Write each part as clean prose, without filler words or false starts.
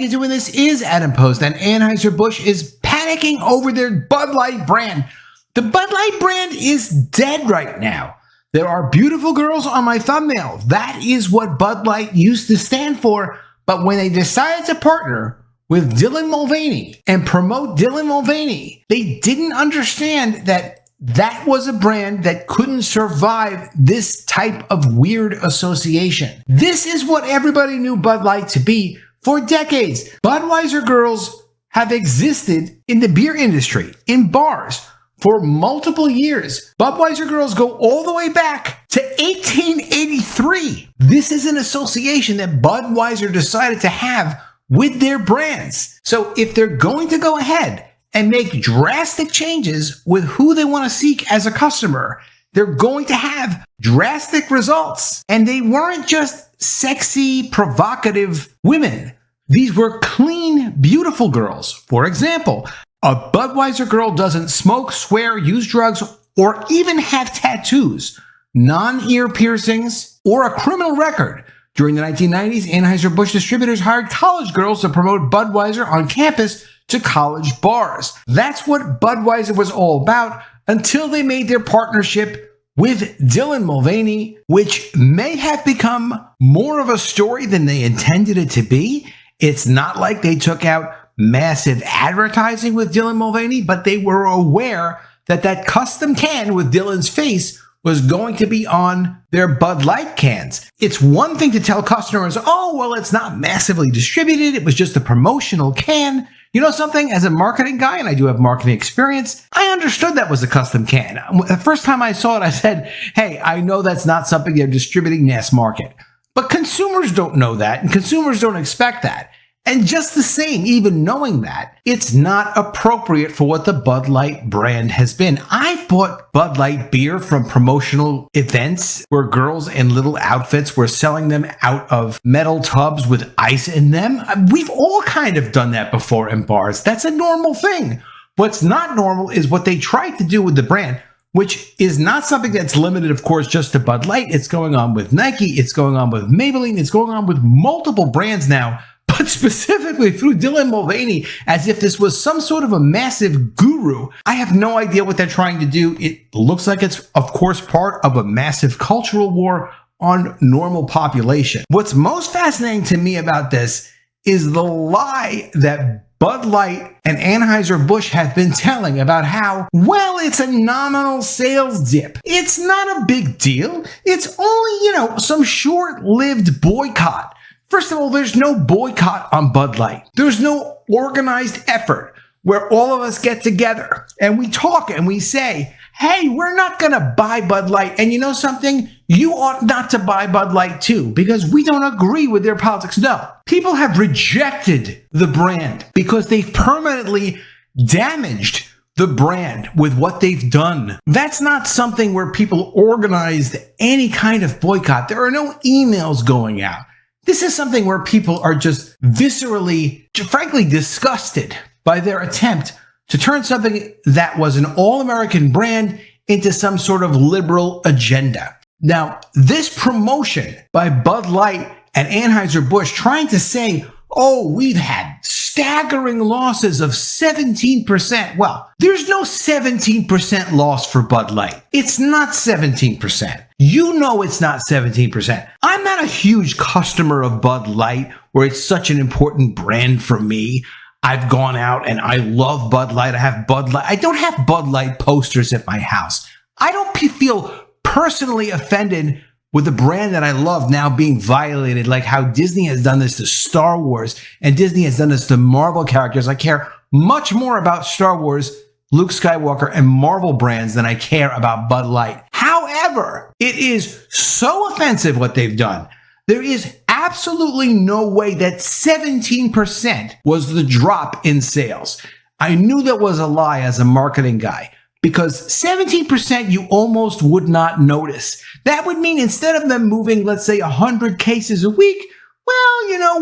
you doing? This is Adam Post, and Anheuser-Busch is panicking over their Bud Light brand. The Bud Light brand is dead right now. There are beautiful girls on my thumbnail. That is what Bud Light used to stand for. But when they decided to partner with Dylan Mulvaney and promote Dylan Mulvaney, they didn't understand that that was a brand that couldn't survive this type of weird association. This is what everybody knew Bud Light to be for decades. Budweiser girls have existed in the beer industry, in bars, for multiple years. Budweiser girls go all the way back to 1883. This is an association that Budweiser decided to have with their brands. So if they're going to go ahead and make drastic changes with who they want to seek as a customer, they're going to have drastic results. And they weren't just sexy, provocative women. These were clean, beautiful girls. For example, a Budweiser girl doesn't smoke, swear, use drugs, or even have tattoos, non-ear piercings, or a criminal record. During the 1990s, Anheuser-Busch distributors hired college girls to promote Budweiser on campus to college bars. That's what Budweiser was all about until they made their partnership with Dylan Mulvaney, which may have become more of a story than they intended it to be. It's not like they took out massive advertising with Dylan Mulvaney, but they were aware that that custom can with Dylan's face was going to be on their Bud Light cans. It's one thing to tell customers, oh, well, it's not massively distributed. It was just a promotional can. You know something? As a marketing guy, and I do have marketing experience, I understood that was a custom can. The first time I saw it, I said, hey, I know that's not something they're distributing mass market. But consumers don't know that, and consumers don't expect that. And just the same, even knowing that, it's not appropriate for what the Bud Light brand has been. I've bought Bud Light beer from promotional events where girls in little outfits were selling them out of metal tubs with ice in them. We've all kind of done that before in bars. That's a normal thing. What's not normal is what they tried to do with the brand, which is not something that's limited, of course, just to Bud Light. It's going on with Nike. It's going on with Maybelline. It's going on with multiple brands now, but specifically through Dylan Mulvaney, as if this was some sort of a massive guru. I have no idea what they're trying to do. It looks like it's, of course, part of a massive cultural war on normal population. What's most fascinating to me about this is the lie that Bud Light and Anheuser-Busch have been telling about how, well, it's a nominal sales dip. It's not a big deal. It's only, some short-lived boycott. First of all, there's no boycott on Bud Light. There's no organized effort where all of us get together and we talk and we say, hey, we're not going to buy Bud Light. And you know something? You ought not to buy Bud Light too, because we don't agree with their politics. No, people have rejected the brand because they've permanently damaged the brand with what they've done. That's not something where people organized any kind of boycott. There are no emails going out. This is something where people are just viscerally, frankly, disgusted by their attempt to turn something that was an all-American brand into some sort of liberal agenda. Now, this promotion by Bud Light and Anheuser-Busch trying to say, oh, we've had staggering losses of 17%. Well, there's no 17% loss for Bud Light. It's not 17%. You know it's not 17%. I'm not a huge customer of Bud Light, where it's such an important brand for me. I've gone out and I love Bud Light. I have Bud Light. I don't have Bud Light posters at my house. I don't feel personally offended with the brand that I love now being violated, like how Disney has done this to Star Wars and Disney has done this to Marvel characters. I care much more about Star Wars, Luke Skywalker, and Marvel brands than I care about Bud Light. However, it is so offensive what they've done. There is absolutely no way that 17% was the drop in sales. I knew that was a lie as a marketing guy, because 17% you almost would not notice. That would mean instead of them moving, let's say, 100 cases a week, well,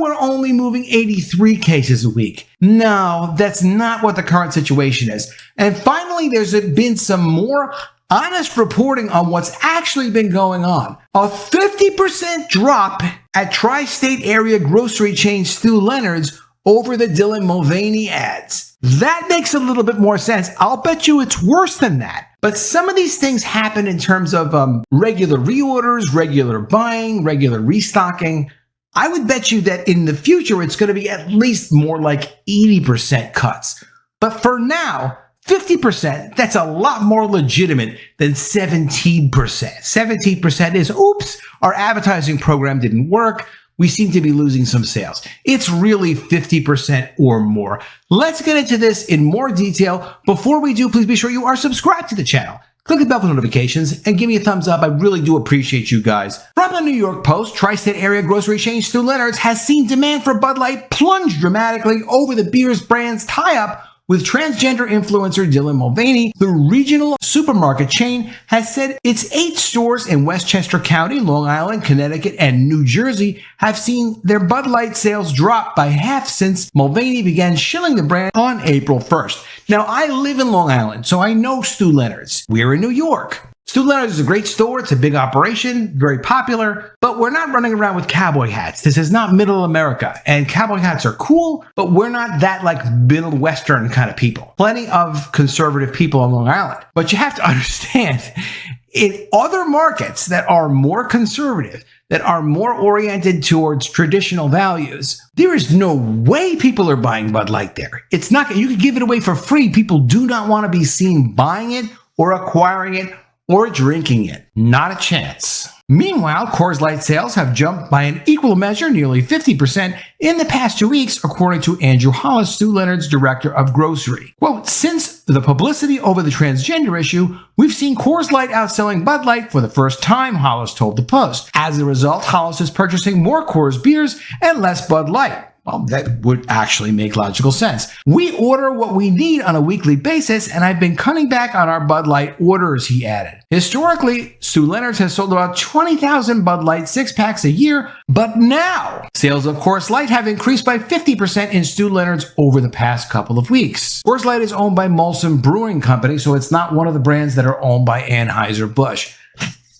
we're only moving 83 cases a week. No, that's not what the current situation is. And finally, there's been some more honest reporting on what's actually been going on. A 50% drop at tri-state area grocery chain Stew Leonard's over the Dylan Mulvaney ads. That makes a little bit more sense. I'll bet you it's worse than that. But some of these things happen in terms of regular reorders, regular buying, regular restocking. I would bet you that in the future, it's going to be at least more like 80% cuts. But for now, 50%, that's a lot more legitimate than 17%. 17% is, oops, our advertising program didn't work. We seem to be losing some sales. It's really 50% or more. Let's get into this in more detail. Before we do, please be sure you are subscribed to the channel. Click the bell for notifications and give me a thumbs up. I really do appreciate you guys. From the New York Post, tri-state area grocery chain Stew Leonard's has seen demand for Bud Light plunge dramatically over the beer's brand's tie-up with transgender influencer Dylan Mulvaney. The regional supermarket chain has said its 8 stores in Westchester County, Long Island, Connecticut, and New Jersey have seen their Bud Light sales drop by half since Mulvaney began shilling the brand on April 1st. Now, I live in Long Island, so I know Stew Leonard's. We're in New York. Stew Leonard's is a great store. It's a big operation, very popular, but we're not running around with cowboy hats. This is not middle America, and cowboy hats are cool, but we're not that like middle Western kind of people. Plenty of conservative people on Long Island, but you have to understand, in other markets that are more conservative, that are more oriented towards traditional values, there is no way people are buying Bud Light there. It's not, you could give it away for free. People do not want to be seen buying it or acquiring it or drinking it. Not a chance. Meanwhile, Coors Light sales have jumped by an equal measure, nearly 50%, in the past 2 weeks, according to Andrew Hollis, Stew Leonard's director of grocery. Quote, since the publicity over the transgender issue, we've seen Coors Light outselling Bud Light for the first time, Hollis told the Post. As a result, Hollis is purchasing more Coors beers and less Bud Light. Well, that would actually make logical sense. We order what we need on a weekly basis, and I've been cutting back on our Bud Light orders, he added. Historically, Stew Leonard's has sold about 20,000 Bud Light 6-packs a year, but now sales of Coors Light have increased by 50% in Stew Leonard's over the past couple of weeks. Coors Light is owned by Molson Brewing Company, so it's not one of the brands that are owned by Anheuser-Busch.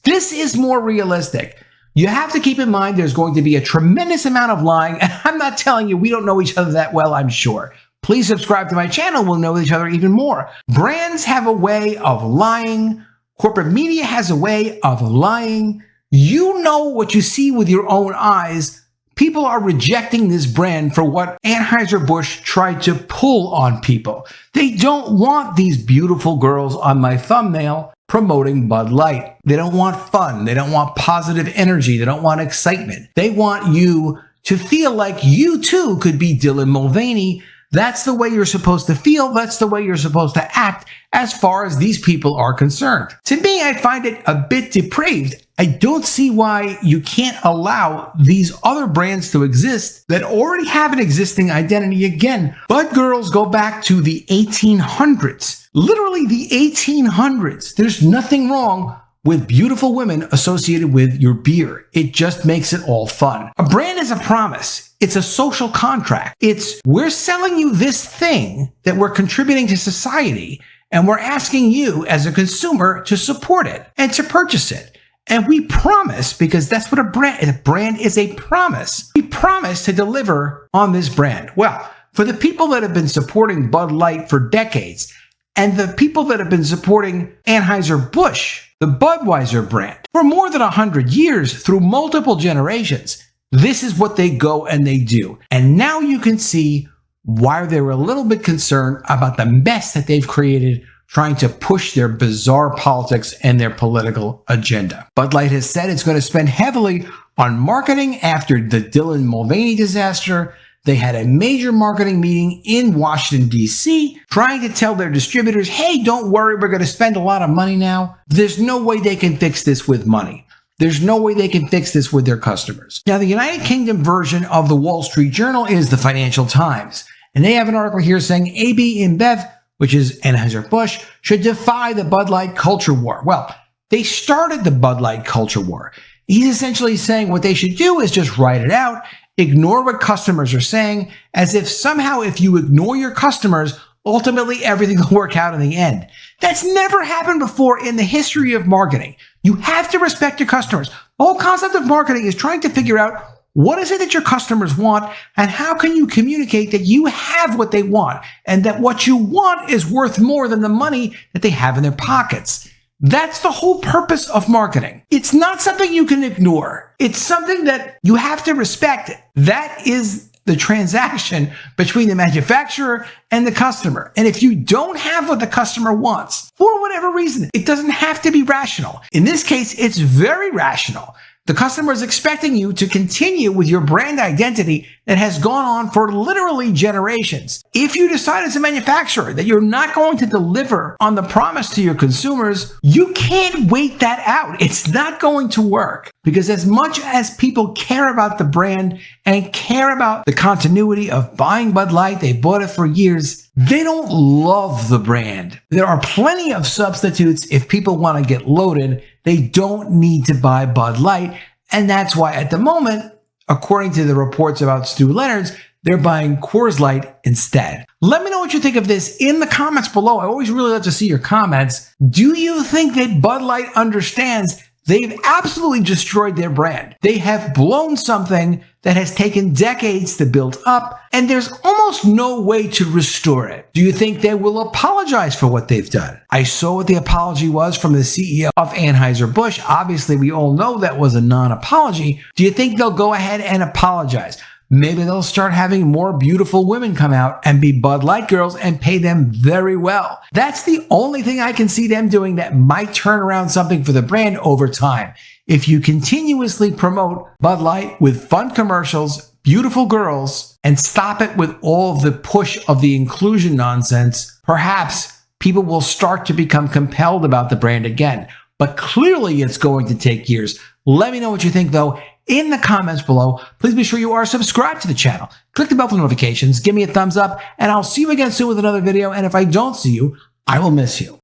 This is more realistic. You have to keep in mind there's going to be a tremendous amount of lying, and I'm not telling you we don't know each other that well, I'm sure. Please subscribe to my channel, we'll know each other even more. Brands have a way of lying. Corporate media has a way of lying. You know what you see with your own eyes. People are rejecting this brand for what Anheuser-Busch tried to pull on people. They don't want these beautiful girls on my thumbnail promoting Bud Light. They don't want fun. They don't want positive energy. They don't want excitement. They want you to feel like you too could be Dylan Mulvaney. That's the way you're supposed to feel. That's the way you're supposed to act as far as these people are concerned. To me, I find it a bit depraved. I don't see why you can't allow these other brands to exist that already have an existing identity. Again, Bud girls go back to the 1800s. Literally the 1800s. There's nothing wrong with beautiful women associated with your beer. It just makes it all fun. A brand is a promise. It's a social contract. It's, we're selling you this thing that we're contributing to society, and we're asking you as a consumer to support it and to purchase it. And we promise, because that's what a brand is, a promise. We promise to deliver on this brand. Well, for the people that have been supporting Bud Light for decades, and the people that have been supporting Anheuser-Busch, the Budweiser brand, for more than 100 years through multiple generations, this is what they go and they do. And now you can see why they're a little bit concerned about the mess that they've created trying to push their bizarre politics and their political agenda. Bud Light has said it's going to spend heavily on marketing after the Dylan Mulvaney disaster. They had a major marketing meeting in Washington, D.C., trying to tell their distributors, hey, don't worry, we're going to spend a lot of money now. There's no way they can fix this with money. There's no way they can fix this with their customers. Now, the United Kingdom version of the Wall Street Journal is the Financial Times. And they have an article here saying AB InBev, which is Anheuser-Busch, should defy the Bud Light culture war. Well, they started the Bud Light culture war. He's essentially saying what they should do is just write it out, ignore what customers are saying, as if somehow if you ignore your customers, ultimately everything will work out in the end. That's never happened before in the history of marketing. You have to respect your customers. The whole concept of marketing is trying to figure out What is it that your customers want, and how can you communicate that you have what they want and that what you want is worth more than the money that they have in their pockets? That's the whole purpose of marketing. It's not something you can ignore. It's something that you have to respect. That is the transaction between the manufacturer and the customer. And if you don't have what the customer wants, for whatever reason, it doesn't have to be rational. In this case, it's very rational. The customer is expecting you to continue with your brand identity that has gone on for literally generations. If you decide as a manufacturer that you're not going to deliver on the promise to your consumers, you can't wait that out. It's not going to work, because as much as people care about the brand and care about the continuity of buying Bud Light, they bought it for years, they don't love the brand. There are plenty of substitutes if people want to get loaded. They don't need to buy Bud Light. And that's why at the moment, according to the reports about Stew Leonard's, they're buying Coors Light instead. Let me know what you think of this in the comments below. I always really love to see your comments. Do you think that Bud Light understands they've absolutely destroyed their brand? They have blown something that has taken decades to build up, and there's almost no way to restore it. Do you think they will apologize for what they've done? I saw what the apology was from the CEO of Anheuser-Busch. Obviously, we all know that was a non-apology. Do you think they'll go ahead and apologize? Maybe they'll start having more beautiful women come out and be Bud Light girls and pay them very well. That's the only thing I can see them doing that might turn around something for the brand over time. If you continuously promote Bud Light with fun commercials, beautiful girls, and stop it with all of the push of the inclusion nonsense, perhaps people will start to become compelled about the brand again. But clearly it's going to take years. Let me know what you think, though, in the comments below. Please be sure you are subscribed to the channel. Click the bell for notifications, give me a thumbs up, and I'll see you again soon with another video. And if I don't see you, I will miss you.